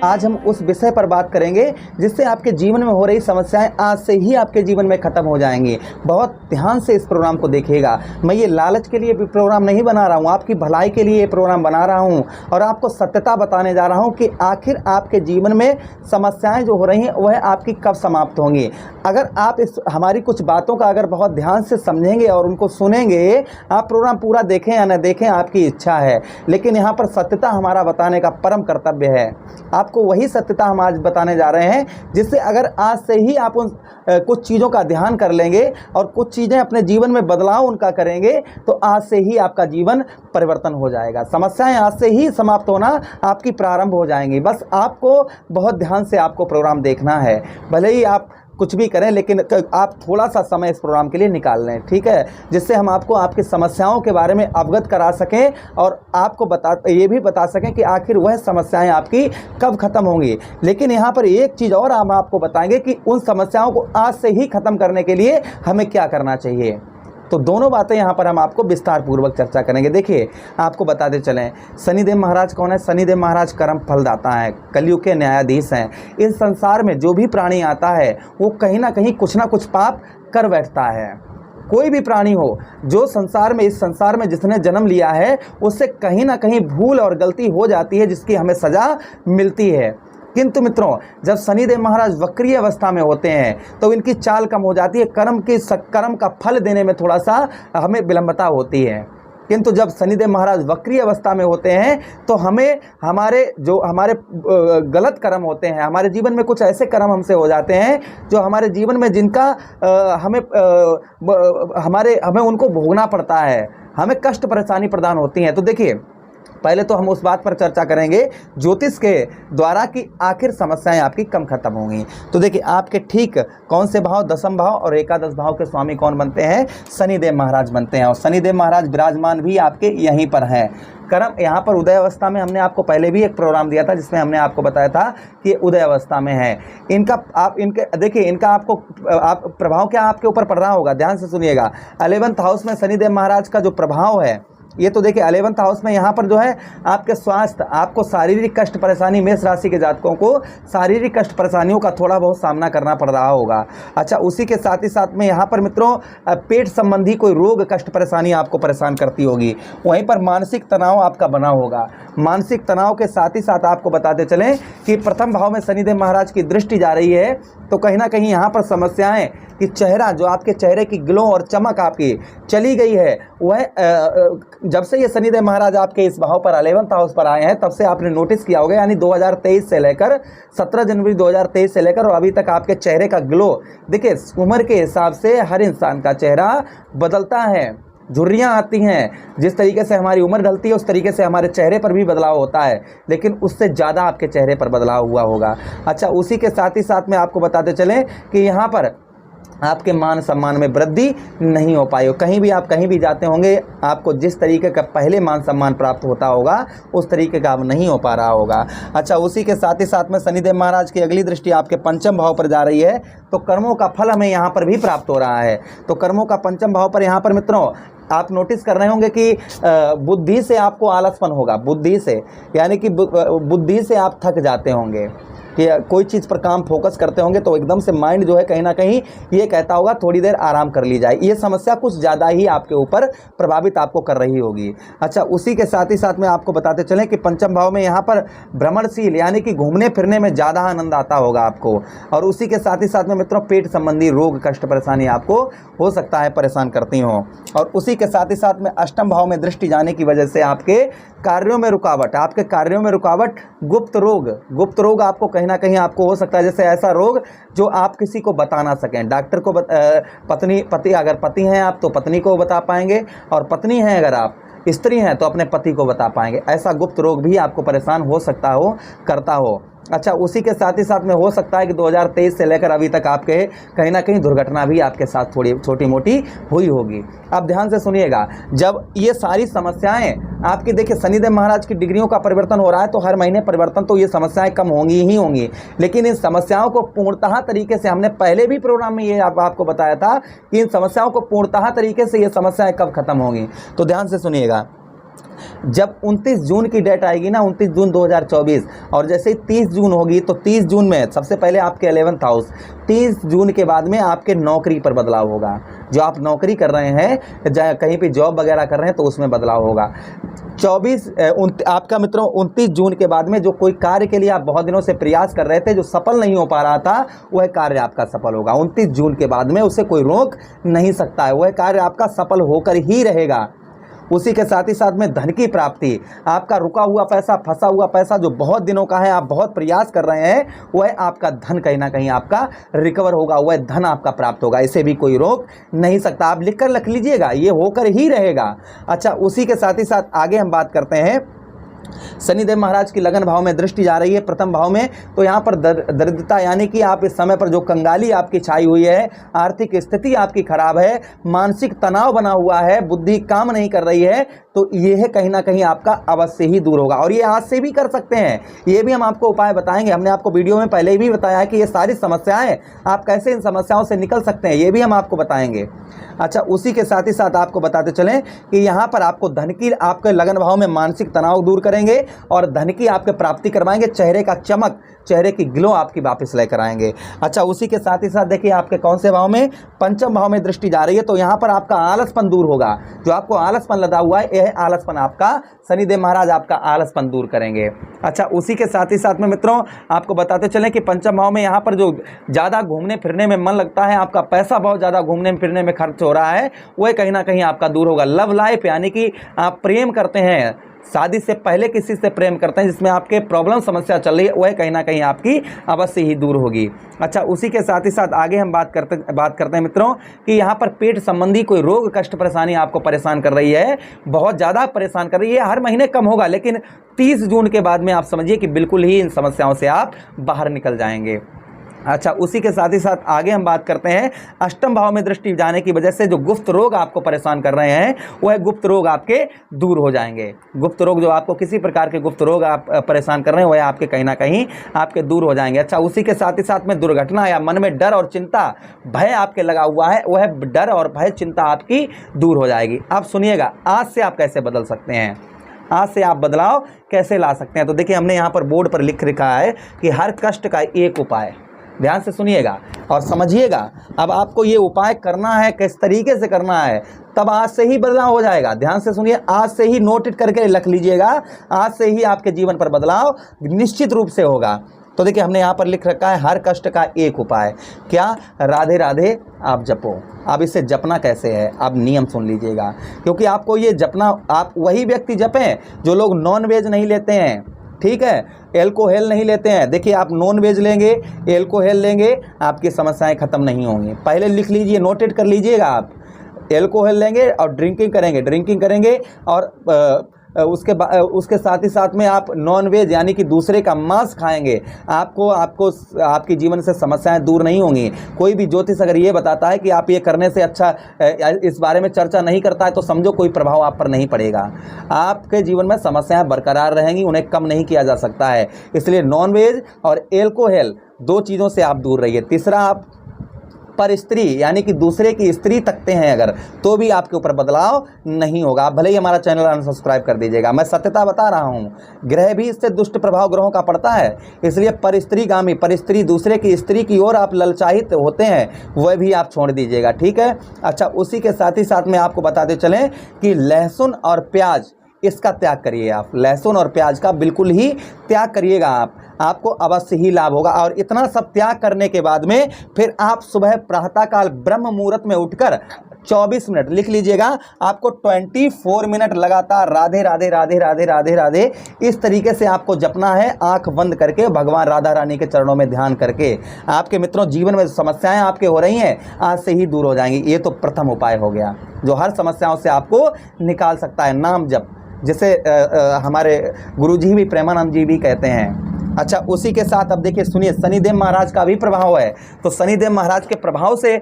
आज हम उस विषय पर बात करेंगे जिससे आपके जीवन में हो रही समस्याएं आज से ही आपके जीवन में ख़त्म हो जाएंगी। बहुत ध्यान से इस प्रोग्राम को देखिएगा। मैं ये लालच के लिए भी प्रोग्राम नहीं बना रहा हूँ, आपकी भलाई के लिए ये प्रोग्राम बना रहा हूँ और आपको सत्यता बताने जा रहा हूँ कि आखिर आपके जीवन में समस्याएं जो हो रही हैं वह आपकी कब समाप्त होंगी। अगर आप इस हमारी कुछ बातों का अगर बहुत ध्यान से समझेंगे और उनको सुनेंगे, आप प्रोग्राम पूरा देखें या न देखें आपकी इच्छा है, लेकिन यहाँ पर सत्यता हमारा बताने का परम कर्तव्य है। आपको वही सत्यता हम आज बताने जा रहे हैं जिससे अगर आज से ही आप उन कुछ चीज़ों का ध्यान कर लेंगे और कुछ चीज़ें अपने जीवन में बदलाव उनका करेंगे तो आज से ही आपका जीवन परिवर्तन हो जाएगा। समस्याएं आज से ही समाप्त होना आपकी प्रारंभ हो जाएंगी। बस आपको बहुत ध्यान से आपको प्रोग्राम देखना है। भले ही आप कुछ भी करें लेकिन आप थोड़ा सा समय इस प्रोग्राम के लिए निकाल लें, ठीक है, जिससे हम आपको आपकी समस्याओं के बारे में अवगत करा सकें और आपको ये भी बता सकें कि आखिर वह समस्याएं आपकी कब ख़त्म होंगी। लेकिन यहाँ पर एक चीज़ और हम आपको बताएंगे कि उन समस्याओं को आज से ही ख़त्म करने के लिए हमें क्या करना चाहिए। तो दोनों बातें यहाँ पर हम आपको विस्तार पूर्वक चर्चा करेंगे। देखिए, आपको बताते चलें, शनिदेव महाराज कौन है? शनिदेव महाराज कर्म फलदाता है, कलयुग के न्यायाधीश हैं। इस संसार में जो भी प्राणी आता है वो कहीं ना कहीं कुछ ना कुछ पाप कर बैठता है। कोई भी प्राणी हो जो संसार में, इस संसार में जिसने जन्म लिया है, उससे कहीं ना कहीं भूल और गलती हो जाती है जिसकी हमें सज़ा मिलती है। किंतु मित्रों, जब शनिदेव महाराज वक्रीय अवस्था में होते हैं तो इनकी चाल कम हो जाती है, कर्म का फल देने में थोड़ा सा हमें विलंबता होती है। किंतु जब शनिदेव महाराज वक्रीय अवस्था में होते हैं तो हमें हमारे गलत कर्म होते हैं, हमारे जीवन में कुछ ऐसे कर्म हमसे हो जाते हैं जो हमारे जीवन में जिनका हमें उनको भोगना पड़ता है, हमें कष्ट परेशानी प्रदान होती हैं। तो देखिए, पहले तो हम उस बात पर चर्चा करेंगे ज्योतिष के द्वारा कि आखिर समस्याएं आपकी कम खत्म होंगी। तो देखिए, आपके ठीक कौन से भाव, दशम भाव और एकादश भाव के स्वामी कौन बनते हैं? शनिदेव महाराज बनते हैं। और शनिदेव महाराज विराजमान भी आपके यहीं पर हैं। कर्म यहाँ पर उदय अवस्था में, हमने आपको पहले भी एक प्रोग्राम दिया था जिसमें हमने आपको बताया था कि उदय अवस्था में है। देखिए, इनका आपको प्रभाव क्या आपके ऊपर पड़ रहा होगा, ध्यान से सुनिएगा। 11th हाउस में शनिदेव महाराज का जो प्रभाव है, ये तो देखिए 11th हाउस में यहाँ पर जो है आपके स्वास्थ्य, आपको शारीरिक कष्ट परेशानी, मेष राशि के जातकों को शारीरिक कष्ट परेशानियों का थोड़ा बहुत सामना करना पड़ रहा होगा। अच्छा, उसी के साथ ही साथ में यहाँ पर मित्रों पेट संबंधी कोई रोग, कष्ट परेशानी आपको परेशान करती होगी। वहीं पर मानसिक तनाव आपका बना होगा। मानसिक तनाव के साथ ही साथ आपको बताते चलें कि प्रथम भाव में शनिदेव महाराज की दृष्टि जा रही है तो कहीं ना कहीं यहाँ पर समस्याएं कि चेहरा, जो आपके चेहरे की ग्लो और चमक आपकी चली गई है, वह जब से ये शनिदेव महाराज आपके इस भाव पर 11th हाउस पर आए हैं तब से आपने नोटिस किया होगा, यानी 2023 से लेकर 17 जनवरी 2023 से लेकर और अभी तक आपके चेहरे का ग्लो, देखिए उम्र के हिसाब से हर इंसान का चेहरा बदलता है, झुर्रियाँ आती हैं। जिस तरीके से हमारी उम्र ढलती है उस तरीके से हमारे चेहरे पर भी बदलाव होता है, लेकिन उससे ज़्यादा आपके चेहरे पर बदलाव हुआ होगा। अच्छा, उसी के साथ ही साथ में आपको बताते चलें कि यहाँ पर आपके मान सम्मान में वृद्धि नहीं हो पाई हो। कहीं भी जाते होंगे, आपको जिस तरीके का पहले मान सम्मान प्राप्त होता होगा उस तरीके का अब नहीं हो पा रहा होगा। अच्छा, उसी के साथ ही साथ में शनिदेव महाराज की अगली दृष्टि आपके पंचम भाव पर जा रही है तो कर्मों का फल हमें यहाँ पर भी प्राप्त हो रहा है। तो कर्मों का पंचम भाव पर यहाँ पर मित्रों आप नोटिस कर रहे होंगे कि बुद्धि से आपको आलसपन होगा, बुद्धि से, यानी कि बुद्धि से आप थक जाते होंगे कि कोई चीज़ पर काम फोकस करते होंगे तो एकदम से माइंड जो है कहीं ना कहीं ये कहता होगा थोड़ी देर आराम कर ली जाए। ये समस्या कुछ ज़्यादा ही आपके ऊपर प्रभावित आपको कर रही होगी। अच्छा, उसी के साथ ही साथ में आपको बताते चलें कि पंचम भाव में यहाँ पर भ्रमणशील, यानी कि घूमने फिरने में ज़्यादा आनंद आता होगा आपको। और उसी के साथ ही साथ में मित्रों पेट संबंधी रोग, कष्ट परेशानी आपको हो सकता है परेशान करती हों। और उसी के साथ ही साथ में अष्टम भाव में दृष्टि जाने की वजह से आपके कार्यों में रुकावट, गुप्त रोग आपको कहीं ना कहीं आपको हो सकता है। जैसे ऐसा रोग जो आप किसी को बता ना सकें, डॉक्टर को अगर पति हैं आप तो पत्नी को बता पाएंगे, और पत्नी हैं अगर आप स्त्री हैं तो अपने पति को बता पाएंगे। ऐसा गुप्त रोग भी आपको परेशान हो सकता हो, करता हो। अच्छा, उसी के साथ ही साथ में हो सकता है कि 2023 से लेकर अभी तक आपके कहीं ना कहीं दुर्घटना भी आपके साथ थोड़ी छोटी मोटी हुई होगी। आप ध्यान से सुनिएगा, जब ये सारी समस्याएं आपकी, देखिए शनिदेव महाराज की डिग्रियों का परिवर्तन हो रहा है तो हर महीने परिवर्तन, तो ये समस्याएं कम होंगी ही होंगी। लेकिन इन समस्याओं को पूर्णतः तरीके से, हमने पहले भी प्रोग्राम में ये आपको बताया था कि इन समस्याओं को पूर्णतः तरीके से ये समस्याएं कब खत्म होंगी। तो ध्यान से सुनिएगा, जब 29 जून की डेट आएगी ना, 29 जून 2024, और जैसे ही 30 जून होगी तो 30 जून में सबसे पहले आपके 11th हाउस, 30 जून के बाद में आपके नौकरी पर बदलाव होगा। जो आप नौकरी कर रहे हैं, कहीं पे जॉब वगैरह कर रहे हैं, तो उसमें बदलाव होगा। आपका मित्रों 29 जून के बाद में जो कोई कार्य के लिए आप बहुत दिनों से प्रयास कर रहे थे, जो सफल नहीं हो पा रहा था, वह कार्य आपका सफल होगा। 29 जून के बाद में उसे कोई रोक नहीं सकता है, वह कार्य आपका सफल होकर ही रहेगा। उसी के साथ ही साथ में धन की प्राप्ति, आपका रुका हुआ पैसा, फंसा हुआ पैसा जो बहुत दिनों का है, आप बहुत प्रयास कर रहे हैं, वह आपका धन कहीं ना कहीं आपका रिकवर होगा, वह धन आपका प्राप्त होगा। इसे भी कोई रोक नहीं सकता। आप लिख कर रख लीजिएगा, ये होकर ही रहेगा। अच्छा, उसी के साथ ही साथ आगे हम बात करते हैं। शनिदेव महाराज की लगन भाव में दृष्टि जा रही है, प्रथम भाव में, तो यहाँ पर दरिद्रता, यानी कि आप इस समय पर जो कंगाली आपकी छाई हुई है, आर्थिक स्थिति आपकी खराब है, मानसिक तनाव बना हुआ है, बुद्धि काम नहीं कर रही है, तो यह कहीं ना कहीं आपका अवश्य ही दूर होगा। और ये आज से भी कर सकते हैं, ये भी हम आपको उपाय बताएंगे। हमने आपको वीडियो में पहले भी बताया है कि ये सारी समस्याएं, आप कैसे इन समस्याओं से निकल सकते हैं, ये भी हम आपको बताएंगे। अच्छा, उसी के साथ ही साथ आपको बताते चलें कि यहाँ पर आपको धन की, आपके लगन भाव में मानसिक तनाव दूर करेंगे और धन की आपके प्राप्ति करवाएंगे। चेहरे का चमक, चेहरे की ग्लो आपकी वापस लेकर आएंगे। अच्छा, उसी के साथ ही साथ देखिए आपके कौन से भाव में, पंचम भाव में दृष्टि जा रही है, तो यहाँ पर आपका आलसपन दूर होगा। जो आपको आलसपन लदा हुआ है, यह आलसपन आपका, शनिदेव महाराज आपका आलसपन दूर करेंगे। अच्छा, उसी के साथ ही साथ में मित्रों आपको बताते चलें कि पंचम भाव में यहाँ पर जो ज़्यादा घूमने फिरने में मन लगता है, आपका पैसा बहुत ज़्यादा घूमने फिरने में खर्च हो रहा है, वह कहीं ना कहीं आपका दूर होगा। लव लाइफ, यानी कि आप प्रेम करते हैं, शादी से पहले किसी से प्रेम करते हैं, जिसमें आपके प्रॉब्लम समस्या चल रही है, वह कहीं ना कहीं आपकी अवश्य ही दूर होगी। अच्छा, उसी के साथ ही साथ आगे हम बात करते हैं मित्रों कि यहाँ पर पेट संबंधी कोई रोग, कष्ट, परेशानी आपको परेशान कर रही है, बहुत ज़्यादा परेशान कर रही है। हर महीने कम होगा, लेकिन 30 जून के बाद में आप समझिए कि बिल्कुल ही इन समस्याओं से आप बाहर निकल जाएंगे। अच्छा, उसी के साथ ही साथ आगे हम बात करते हैं, अष्टम भाव में दृष्टि जाने की वजह से जो गुप्त रोग आपको परेशान कर रहे हैं, वह गुप्त रोग आपके दूर हो जाएंगे। गुप्त रोग, जो आपको किसी प्रकार के गुप्त रोग आप परेशान कर रहे हैं, वह आपके कहीं ना कहीं आपके दूर हो जाएंगे। अच्छा, उसी के साथ ही साथ में दुर्घटना या मन में डर और चिंता, भय आपके लगा हुआ है, वह डर और भय, चिंता आपकी दूर हो जाएगी। अब सुनिएगा, आज से आप कैसे बदल सकते हैं, आज से आप बदलाव कैसे ला सकते हैं। तो देखिए, हमने यहाँ पर बोर्ड पर लिख रखा है कि हर कष्ट का एक उपाय। ध्यान से सुनिएगा और समझिएगा। अब आपको ये उपाय करना है, किस तरीके से करना है, तब आज से ही बदलाव हो जाएगा। ध्यान से सुनिए, आज से ही नोट करके रख लीजिएगा, आज से ही आपके जीवन पर बदलाव निश्चित रूप से होगा। तो देखिए, हमने यहाँ पर लिख रखा है हर कष्ट का एक उपाय। क्या? राधे राधे आप जपो। अब इसे जपना कैसे है, अब नियम सुन लीजिएगा, क्योंकि आपको ये जपना, आप वही व्यक्ति जपें जो लोग नॉन वेज नहीं लेते हैं, ठीक है, एल्कोहल नहीं लेते हैं। देखिए, आप नॉन वेज लेंगे, एल्कोहल लेंगे, आपकी समस्याएं खत्म नहीं होंगी। पहले लिख लीजिए, नोटेट कर लीजिएगा। आप एल्कोहल लेंगे और ड्रिंकिंग करेंगे और उसके साथ ही साथ में आप नॉन वेज, यानी कि दूसरे का मांस खाएंगे, आपकी जीवन से समस्याएं दूर नहीं होंगी। कोई भी ज्योतिष अगर ये बताता है कि आप ये करने से अच्छा, इस बारे में चर्चा नहीं करता है, तो समझो कोई प्रभाव आप पर नहीं पड़ेगा। आपके जीवन में समस्याएं बरकरार रहेंगी, उन्हें कम नहीं किया जा सकता है। इसलिए नॉन वेज और एल्कोहल, दो चीज़ों से आप दूर रहिए। तीसरा, आप पर स्त्री, यानी कि दूसरे की स्त्री तकते हैं अगर, तो भी आपके ऊपर बदलाव नहीं होगा। आप भले ही हमारा चैनल अनसब्सक्राइब कर दीजिएगा, मैं सत्यता बता रहा हूँ। ग्रह भी इससे दुष्ट प्रभाव ग्रहों का पड़ता है, इसलिए पर स्त्री, दूसरे की स्त्री की ओर आप ललचाहित होते हैं, वह भी आप छोड़ दीजिएगा, ठीक है। अच्छा, उसी के साथ ही साथ में आपको बताते चलें कि लहसुन और प्याज, इसका त्याग करिए। आप लहसुन और प्याज का बिल्कुल ही त्याग करिएगा, आपको अवश्य ही लाभ होगा। और इतना सब त्याग करने के बाद में फिर आप सुबह प्रातःकाल ब्रह्म मुहूर्त में उठकर 24 मिनट लिख लीजिएगा, आपको 24 मिनट लगातार राधे राधे राधे राधे राधे राधे इस तरीके से आपको जपना है, आंख बंद करके, भगवान राधा रानी के चरणों में ध्यान करके। आपके मित्रों, जीवन में समस्याएं आपके हो रही हैं, आज से ही दूर हो जाएंगी। ये तो प्रथम उपाय हो गया, जो हर समस्याओं से आपको निकाल सकता है। नाम जप, जिसे हमारे गुरुजी भी, प्रेमानंद जी भी कहते हैं। अच्छा, उसी के साथ अब देखिए, सुनिए, शनिदेव महाराज का भी प्रभाव है। तो शनिदेव महाराज के प्रभाव से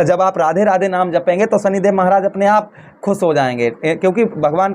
जब आप राधे राधे नाम जपेंगे, तो शनिदेव महाराज अपने आप खुश हो जाएंगे, क्योंकि भगवान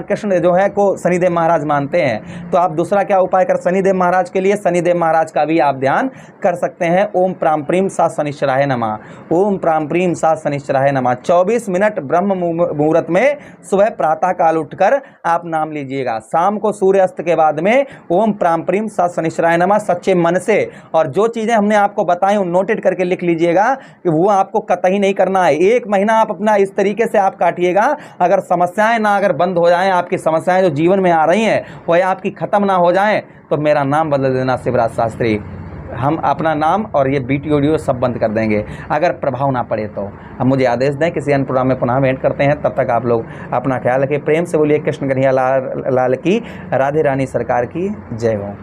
कृष्ण जो है को शनिदेव महाराज मानते हैं। तो आप दूसरा क्या उपाय कर, शनिदेव महाराज के लिए शनिदेव महाराज का भी आप ध्यान कर सकते हैं। ओम प्राम प्रीम सा शनिश्चराय नमः, ओम प्राम प्रीम सा शनिश्चराय नमः। 24 मिनट ब्रह्म मुहूर्त में सुबह प्रातः काल उठकर आप नाम लीजिएगा। शाम को सूर्यास्त के बाद में ओम प्राम प्रीम सा शनिश्चराय नमः सच्चे मन से। और जो चीज़ें हमने आपको बताई उन नोटेड करके लिख लीजिएगा कि वो आपको कतई नहीं करना है। 1 महीना आप अपना इस तरीके से आप काटिएगा, अगर समस्याएं ना अगर बंद हो जाएं, आपकी समस्याएं जो जीवन में आ रही हैं वह आपकी खत्म ना हो जाएं, तो मेरा नाम बदल देना शिवराज शास्त्री। हम अपना नाम और ये वीडियो सब बंद कर देंगे अगर प्रभाव ना पड़े तो। हम मुझे आदेश दें, किसी अन्य प्रोग्राम में पुनः भेंट करते हैं। तब तक आप लोग अपना ख्याल रखें। प्रेम से बोलिए कृष्ण कन्हैया लाल की, राधे रानी सरकार की जय हो।